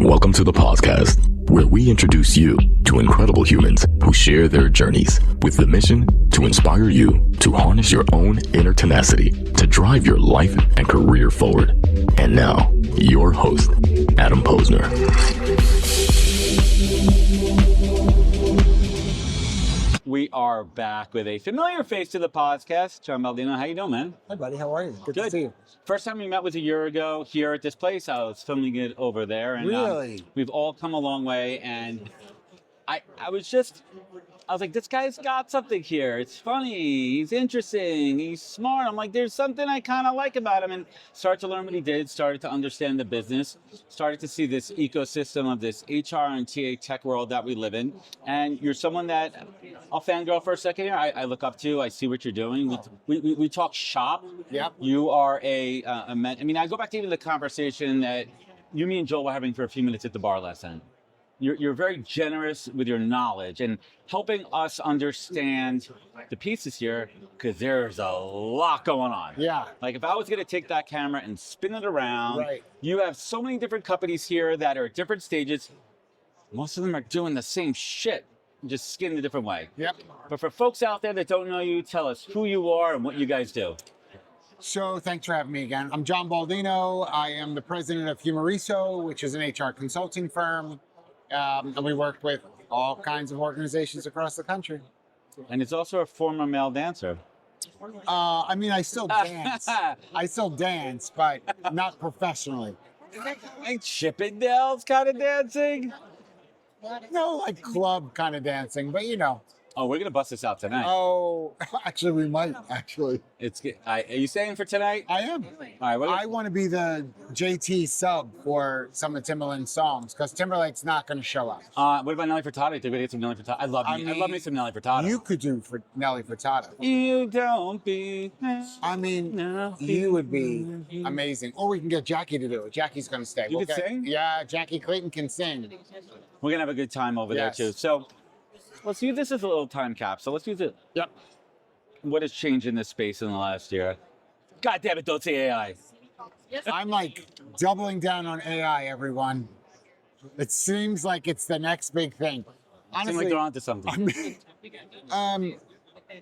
Welcome to the podcast, where we introduce you to incredible humans who share their journeys with the mission to inspire you to harness your own inner tenacity to drive your life and career forward. And now, your host, Adam Posner. We are back with a familiar face to the podcast. John Baldino, how you doing, man? Hi, buddy. How are you? Good to see you. First time we met was a year ago here at this place. I was filming it over there. And, Really? We've all come a long way. And I was like, this guy's got something here. It's funny. He's interesting. He's smart. I'm like, there's something I kind of like about him. And started to learn what he did, started to understand the business, started to see this ecosystem of this HR and TA tech world that we live in. And you're someone that I'll fangirl for a second here. I look up to. I see what you're doing. We talk shop. Yep. You are I go back to even the conversation that me and Joel were having for a few minutes at the bar last night. You're very generous with your knowledge and helping us understand the pieces here, because there's a lot going on. Yeah. Like if I was going to take that camera and spin it around, Right. You have so many different companies here that are at different stages. Most of them are doing the same shit, just skinned a different way. Yep. But for folks out there that don't know you, tell us who you are and what you guys do. So thanks for having me again. I'm John Baldino. I am the president of Humareso, which is an HR consulting firm. And we work with all kinds of organizations across the country. And it's also a former male dancer. I still dance. But not professionally. Ain't Chippendales kind of dancing? No, like club kind of dancing, but you know. Oh, we're gonna bust this out tonight. Oh, actually, we might. Actually, Are you staying for tonight? I am. All right. I want to be the JT sub for some of Timbaland's songs because Timberlake's not going to show up. What about Nelly Furtado? Did we get some Nelly Furtado? I love me some Nelly Furtado. You could do for Nelly Furtado. You don't be. You would be amazing. Or we can get Jackie to do it. Jackie's going to stay. You could sing? Yeah, Jackie Clayton can sing. We're gonna have a good time over there too. So let's use this as a little time capsule. Let's use it. Yep. What has changed in this space in the last year? God damn it! Don't say AI. I'm like doubling down on AI, everyone. It seems like it's the next big thing. Seems like they're onto something.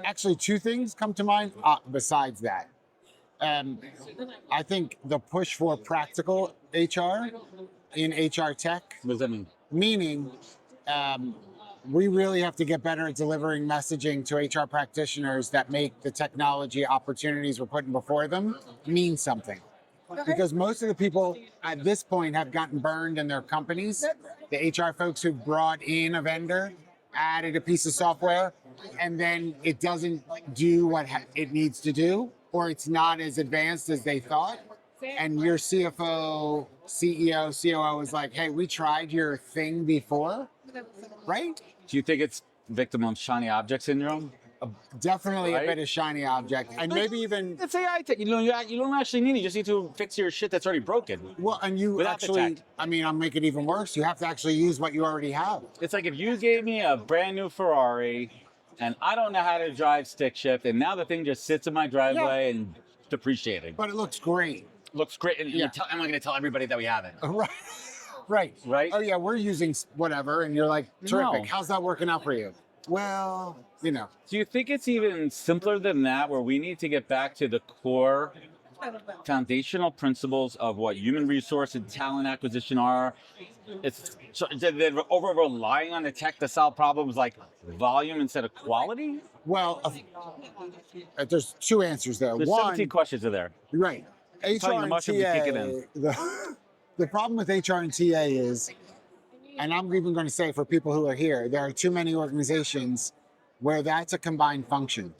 Actually, two things come to mind besides that. I think the push for practical HR in HR tech. What does that mean? Meaning, we really have to get better at delivering messaging to HR practitioners that make the technology opportunities we're putting before them mean something. Because most of the people at this point have gotten burned in their companies. The HR folks who brought in a vendor, added a piece of software, and then it doesn't do what it needs to do, or it's not as advanced as they thought. And your CFO, CEO, COO is like, hey, we tried your thing before, right? Do you think it's victim of shiny object syndrome? Definitely Right? a bit of shiny object. And maybe even, It's AI tech. You don't actually need it. You just need to fix your shit that's already broken. well, and you Without the actually, tech. I'll make it even worse. You have to actually use what you already have. It's like if you gave me a brand new Ferrari and I don't know how to drive stick shift, and now the thing just sits in my driveway and depreciating. But it looks great. Looks great, and I'm going to tell everybody that we have it. Right. Right? Oh, yeah, we're using whatever. And you're like, terrific. No. How's that working out for you? Well, you know. Do you think it's even simpler than that, where we need to get back to the core foundational principles of what human resource and talent acquisition are? They're over relying on the tech to solve problems like volume instead of quality? Well, there's two answers there. There's 17 questions in there. Right. HR Telling the and mushrooms to kick it TA, in. the problem with HR and TA is, and I'm even going to say for people who are here, there are too many organizations where that's a combined function.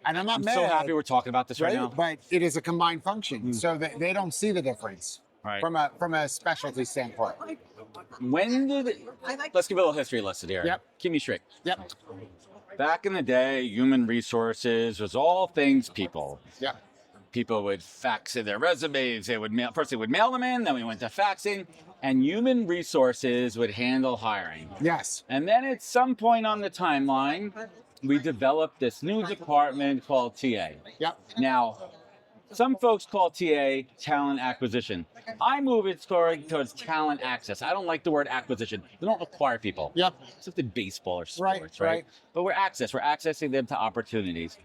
And I'm not I'm mad, so happy we're talking about this right now. but it is a combined function, so that they don't see the difference Right. from a specialty standpoint. Let's give a little history lesson here. Yep. Keep me straight. Yep. Back in the day, human resources was all things people. Yep. People would fax in their resumes. They would mail them in. Then we went to faxing, and human resources would handle hiring. Yes. And then at some point on the timeline, we developed this new department called TA. Yep. Now, Some folks call TA talent acquisition. I move it towards talent access. I don't like the word acquisition. They don't acquire people. Yep. It's like the baseball or sports, Right. right? But we're accessing them to opportunities.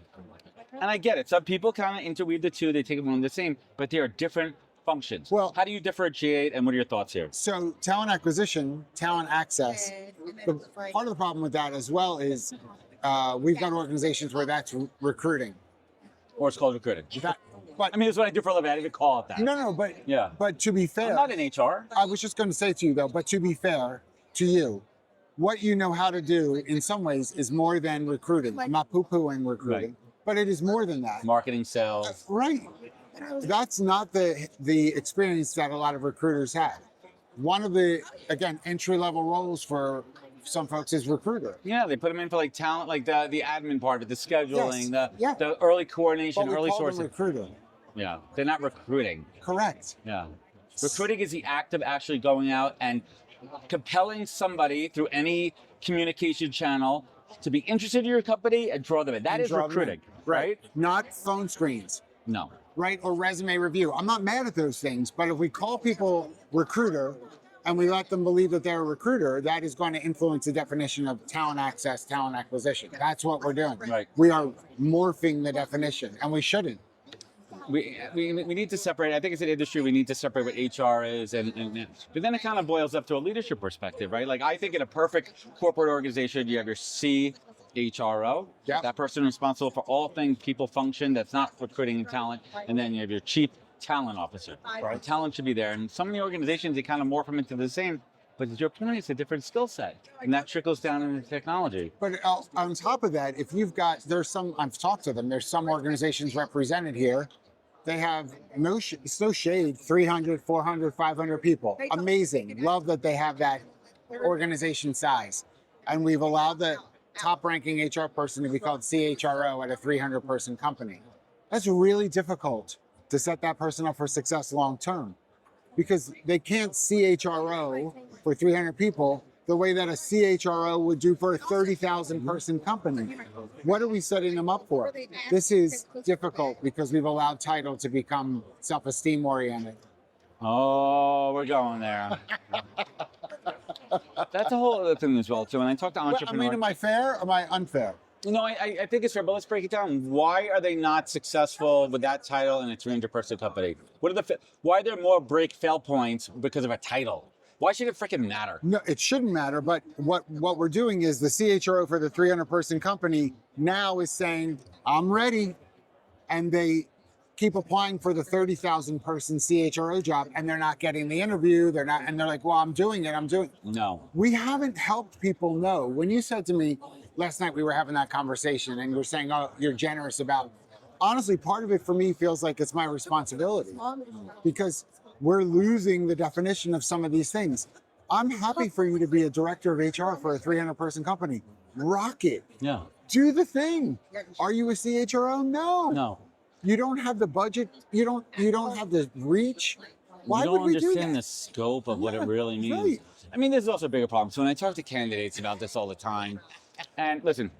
And I get it. Some people kind of interweave the two. They take them one the same, but they are different functions. Well, how do you differentiate, and what are your thoughts here? So talent acquisition, talent access, part of the problem with that as well is we've got organizations where that's recruiting. Or it's called recruiting. But I mean, it's what I do for a living. I didn't even call it that. No, but yeah. But to be fair, I'm not in HR. I was just going to say to you though, but to be fair to you, what you know how to do in some ways is more than recruiting. I'm not poo-pooing recruiting, but it is more than that. Marketing, sales. Right. That's not the experience that a lot of recruiters have. One of the, again, entry-level roles for some folks is recruiter. Yeah, they put them in for like talent, like the admin part of the scheduling, Yes. the early coordination, But we early call them sourcing. recruiter. Yeah, they're not recruiting. Correct. Yeah. Recruiting is the act of actually going out and compelling somebody through any communication channel to be interested in your company and draw them in. That is recruiting, right? Not phone screens. No. Right? Or resume review. I'm not mad at those things, but if we call people recruiter and we let them believe that they're a recruiter, that is going to influence the definition of talent access, talent acquisition. That's what we're doing. Right. We are morphing the definition, and we shouldn't. We need to separate. I think as an industry, we need to separate what HR is, but then it kind of boils up to a leadership perspective, right? Like I think in a perfect corporate organization, you have your CHRO, that person responsible for all things people function, that's not recruiting talent, and then you have your chief talent officer. Right. Talent should be there, and some of the organizations they kind of morph them into the same. But as your point, it's a different skill set, and that trickles down into technology. But on top of that, if you've got, I've talked to them, there's some organizations represented here. They have no shade, 300, 400, 500 people. Amazing. Love that they have that organization size. And we've allowed the top-ranking HR person to be called CHRO at a 300-person company. That's really difficult to set that person up for success long-term because they can't CHRO for 300 people the way that a CHRO would do for a 30,000-person company. What are we setting them up for? This is difficult because we've allowed title to become self-esteem oriented. Oh, we're going there. That's a whole other thing as well, too. When I talk to entrepreneurs... I mean, am I fair or am I unfair? No, I think it's fair, but let's break it down. Why are they not successful with that title in a 300-person company? Why are there more fail points because of a title? Why should it freaking matter? No, it shouldn't matter, but what we're doing is the CHRO for the 300-person company now is saying, I'm ready, and they keep applying for the 30,000-person CHRO job, and they're not getting the interview, they're like, well, I'm doing it. No. We haven't helped people know. When you said to me, last night we were having that conversation, and you were saying, oh, you're generous about, honestly, part of it for me feels like it's my responsibility, because we're losing the definition of some of these things. I'm happy for you to be a director of HR for a 300-person company. Rock it. Yeah. Do the thing. Are you a CHRO? No. No. You don't have the budget. You don't have the reach. Why would we do that? You don't understand the scope of what it really means. Right. I mean, there's also a bigger problem. So when I talk to candidates about this all the time, and listen,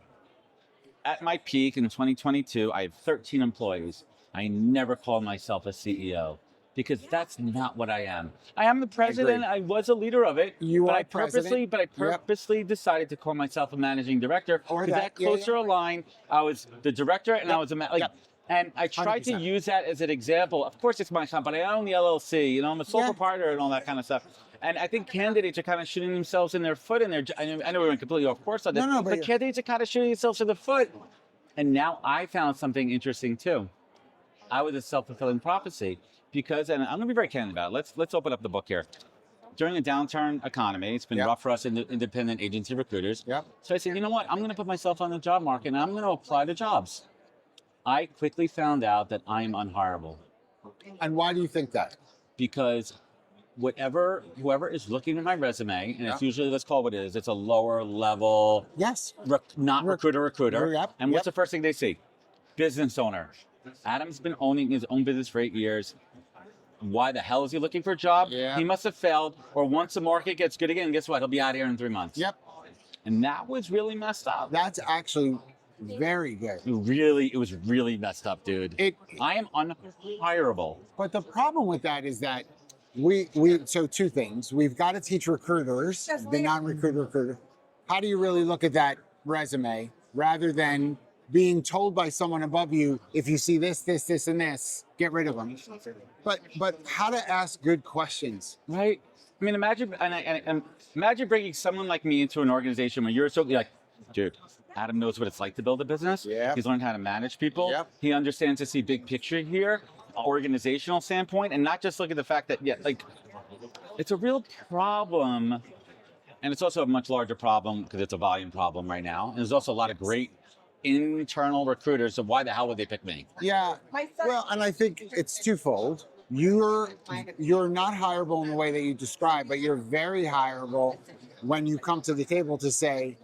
at my peak in 2022, I have 13 employees. I never called myself a CEO. Because that's not what I am. I am the president. I was a leader of it. I purposely decided to call myself a managing director because that closer aligned. I was the director and I was and I tried 100%. To use that as an example. Of course, it's my company. I own the LLC. I'm a sole proprietor and all that kind of stuff. And I think candidates are kind of shooting themselves in their foot. I know we went completely off course on this, but candidates are kind of shooting themselves in the foot. And now I found something interesting too. I was a self-fulfilling prophecy. Because, and I'm going to be very candid about it. Let's open up the book here. During a downturn economy, it's been rough for us independent agency recruiters. Yep. So I said, you know what? I'm going to put myself on the job market and I'm going to apply to jobs. I quickly found out that I am unhireable. And why do you think that? Because whoever is looking at my resume, and it's usually, let's call it what it is, it's a lower level, recruiter. And what's the first thing they see? Business owner. Adam's been owning his own business for 8 years. Why the hell is he looking for a job? Yeah. He must have failed, or once the market gets good again, guess what? He'll be out here in 3 months. Yep. And that was really messed up. That's actually Very good. It was really messed up, dude. I am unhireable. But the problem with that is that so two things. We've got to teach recruiters, the recruiter, how do you really look at that resume rather than being told by someone above you, if you see this, and this, get rid of them. But how to ask good questions. Right? I mean, imagine imagine bringing someone like me into an organization where you're like, dude, Adam knows what it's like to build a business. Yeah. He's learned how to manage people. Yep. He understands to see big picture here, organizational standpoint, and not just look at the fact that, it's a real problem. And it's also a much larger problem because it's a volume problem right now. And there's also a lot of great internal recruiters. So why the hell would they pick me? Yeah. Well, and I think it's twofold. You're not hireable in the way that you describe, but you're very hireable when you come to the table to say,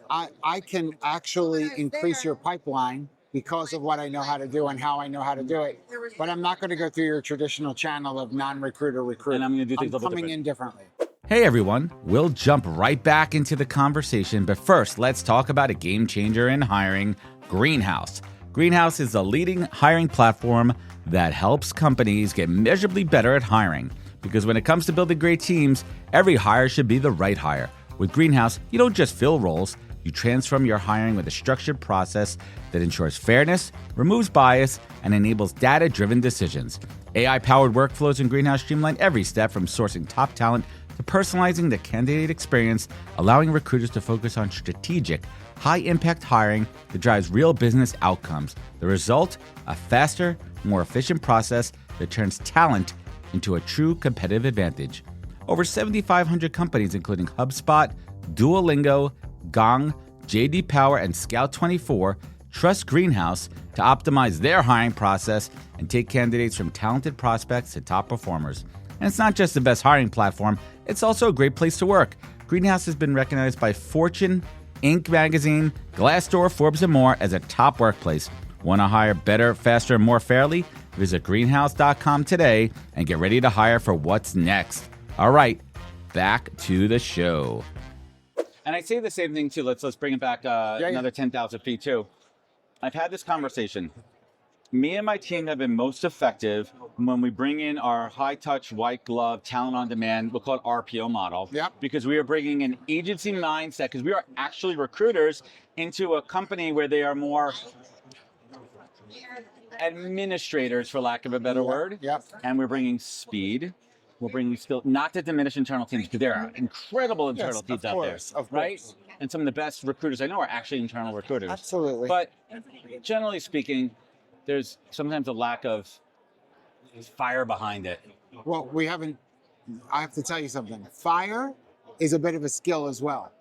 I can actually increase your pipeline because of what I know how to do and how I know how to do it. But I'm not going to go through your traditional channel of non-recruiter recruit. And I'm going to do things a little coming different. in differently. Hey everyone, we'll jump right back into the conversation, but first let's talk about a game changer in hiring, Greenhouse. Greenhouse is a leading hiring platform that helps companies get measurably better at hiring. Because when it comes to building great teams, every hire should be the right hire. With Greenhouse, you don't just fill roles, you transform your hiring with a structured process that ensures fairness, removes bias, and enables data-driven decisions. AI-powered workflows in Greenhouse streamline every step from sourcing top talent to personalizing the candidate experience, allowing recruiters to focus on strategic, high-impact hiring that drives real business outcomes. The result? A faster, more efficient process that turns talent into a true competitive advantage. Over 7,500 companies, including HubSpot, Duolingo, Gong, JD Power, and Scout24, trust Greenhouse to optimize their hiring process and take candidates from talented prospects to top performers. And it's not just the best hiring platform, it's also a great place to work. Greenhouse has been recognized by Fortune, Inc. magazine, Glassdoor, Forbes, and more as a top workplace. Want to hire better, faster, and more fairly? Visit greenhouse.com today and get ready to hire for what's next. All right, back to the show. And I say the same thing too. Let's bring it back another 10,000 feet too. I've had this conversation. Me and my team have been most effective when we bring in our high-touch, white-glove, talent on demand, we'll call it RPO model. Yep. Because we are bringing an agency mindset, because we are actually recruiters into a company where they are more administrators, for lack of a better word. Yep. And we're bringing speed. We're bringing skill, not to diminish internal teams, because there are incredible internal teams out there, right? And some of the best recruiters I know are actually internal recruiters. Absolutely. But generally speaking, there's sometimes a lack of fire behind it. Well, I have to tell you something. Fire is a bit of a skill as well.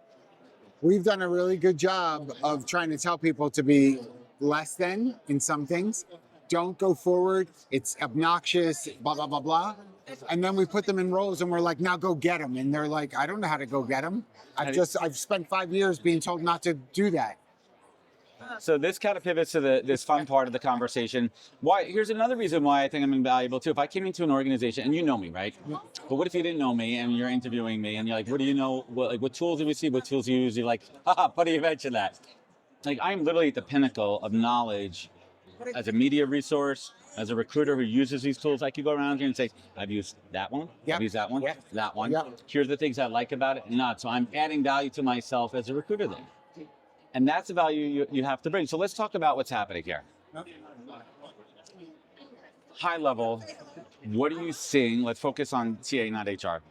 We've done a really good job of trying to tell people to be less than in some things. Don't go forward. It's obnoxious, blah, blah, blah, blah. And then we put them in roles and we're like, now go get them. And they're like, I don't know how to go get them. I've spent 5 years being told not to do that. So this kind of pivots to this fun part of the conversation. Here's another reason why I think I'm invaluable too. If I came into an organization, and you know me, right? But what if you didn't know me and you're interviewing me and you're like, what do you know? What tools do we see? What tools do you use? You're like, haha, funny you mention that. Like, I'm literally at the pinnacle of knowledge as a media resource, as a recruiter who uses these tools. I could go around here and say, I've used that one, I've used that one, that one. Here's the things I like about it, and not. So I'm adding value to myself as a recruiter then. And that's the value you have to bring. So let's talk about what's happening here. High level, what are you seeing? Let's focus on TA, not HR.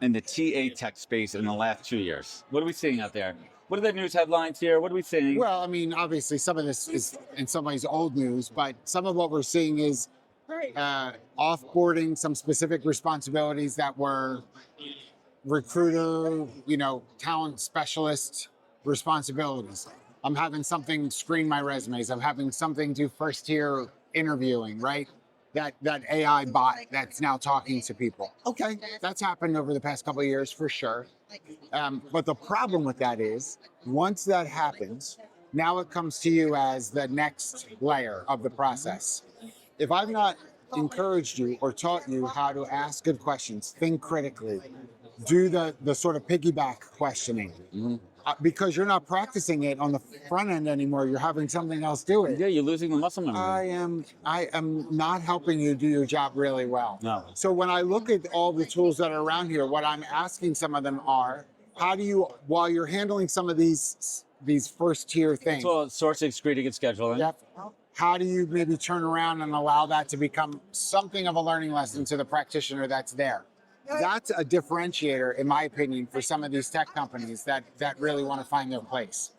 In the TA tech space in the last 2 years. What are we seeing out there? What are the news headlines here? What are we seeing? Well, I mean, obviously some of this is in some ways old news, but some of what we're seeing is offboarding some specific responsibilities that were recruiter, talent specialist responsibilities. I'm having something screen my resumes. I'm having something do first tier interviewing, right? That AI bot that's now talking to people. Okay, that's happened over the past couple of years for sure. But the problem with that is, once that happens, now it comes to you as the next layer of the process. If I've not encouraged you or taught you how to ask good questions, think critically, do the sort of piggyback questioning, because you're not practicing it on the front end anymore. You're having something else do it. Yeah, you're losing the muscle memory. I am not helping you do your job really well. No. So when I look at all the tools that are around here, what I'm asking some of them are, how do you, while you're handling some of these first tier things, So sourcing, screening, and scheduling. yep, how do you maybe turn around and allow that to become something of a learning lesson to the practitioner that's there? That's a differentiator, in my opinion, for some of these tech companies that really want to find their place.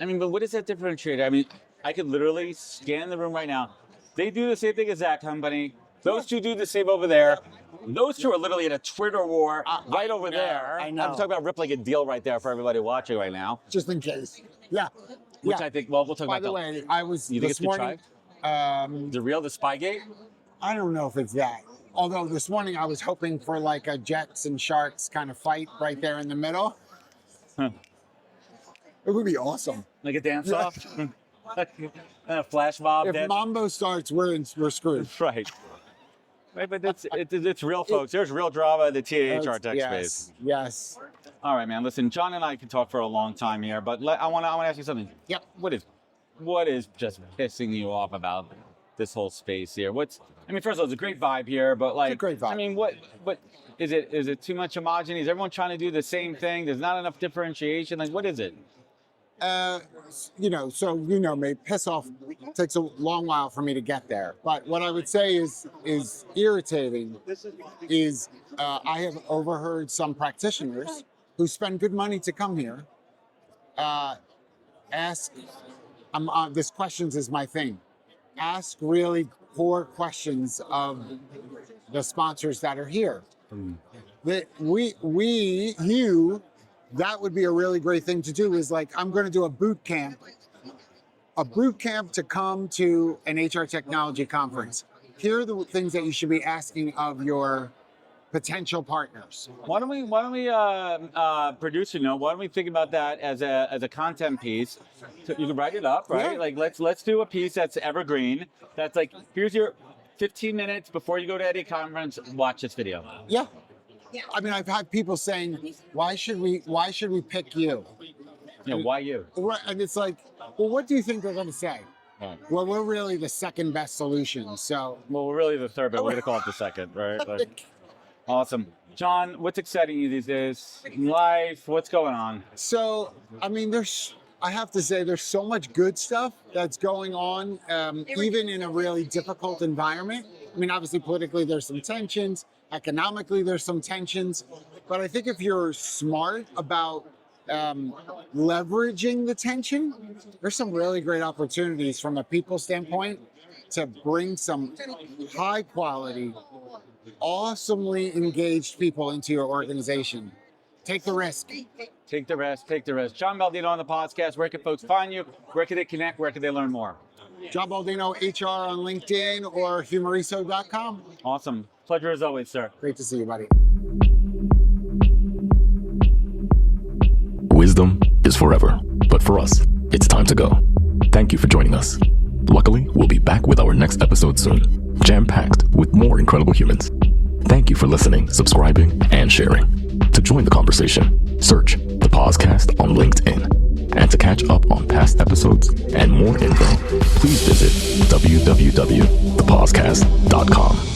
I mean, but what is that differentiator? I mean, I could literally scan the room right now. They do the same thing as that company. Those two do the same over there. Those two are literally in a Twitter war right over there. I know. I'm talking about rippling a deal right there for everybody watching right now. Just in case. Yeah. Which I think, well, we'll talk By about the that. way, I was You think this it's morning. The real, the Spygate? I don't know if it's that. Although this morning I was hoping for like a Jets and Sharks kind of fight right there in the middle. Huh. It would be awesome. Like a dance off? A flash mob. If Mambo starts, we're screwed. Right. Right, but it's real, folks. There's real drama in the THR tech space. Yes. All right, man. Listen, John and I could talk for a long time here, but I want to ask you something. Yep. What is just pissing you off about this whole space here? I mean, first of all, it's a great vibe here, but like, It's a great vibe. I mean, what is it? Is it too much homogeneity? Is everyone trying to do the same thing? There's not enough differentiation. Like, what is it? Me, piss off takes a long while for me to get there. But what I would say is irritating is I have overheard some practitioners who spend good money to come here ask. This questions is my thing. Ask really core questions of the sponsors that are here. That that would be a really great thing to do, is like, I'm going to do a boot camp to come to an HR technology conference. Here are the things that you should be asking of your potential partners. Why don't we producer note? Why don't we think about that as a content piece? So you can write it up, right? Yeah. Like let's do a piece that's evergreen. That's like, here's your 15 minutes before you go to any conference. Watch this video. Yeah. I mean, I've had people saying, why should we pick you? Yeah, why you? And it's like, well, what do you think they're going to say? Right. Well, we're really the second best solution. So, Well, we're really the third, but we're gonna call it the second, right? Like, awesome, John. What's exciting you these days? Life. What's going on? So, I mean, I have to say, there's so much good stuff that's going on, even in a really difficult environment. I mean, obviously, politically, there's some tensions. Economically, there's some tensions. But I think if you're smart about leveraging the tension, there's some really great opportunities from a people standpoint to bring some high quality, awesomely engaged people into your organization. Take the risk. Take the rest. Take the rest. John Baldino on the podcast. Where can folks find you? Where can they connect? Where can they learn more? John Baldino HR on LinkedIn or Humareso.com. Awesome. Pleasure as always, sir. Great to see you, buddy. Wisdom is forever, but for us, it's time to go. Thank you for joining us. Luckily, we'll be back with our next episode soon, jam-packed with more incredible humans. Thank you for listening, subscribing, and sharing. To join the conversation, search the podcast on LinkedIn. And to catch up on past episodes and more info, please visit www.thepodcast.com.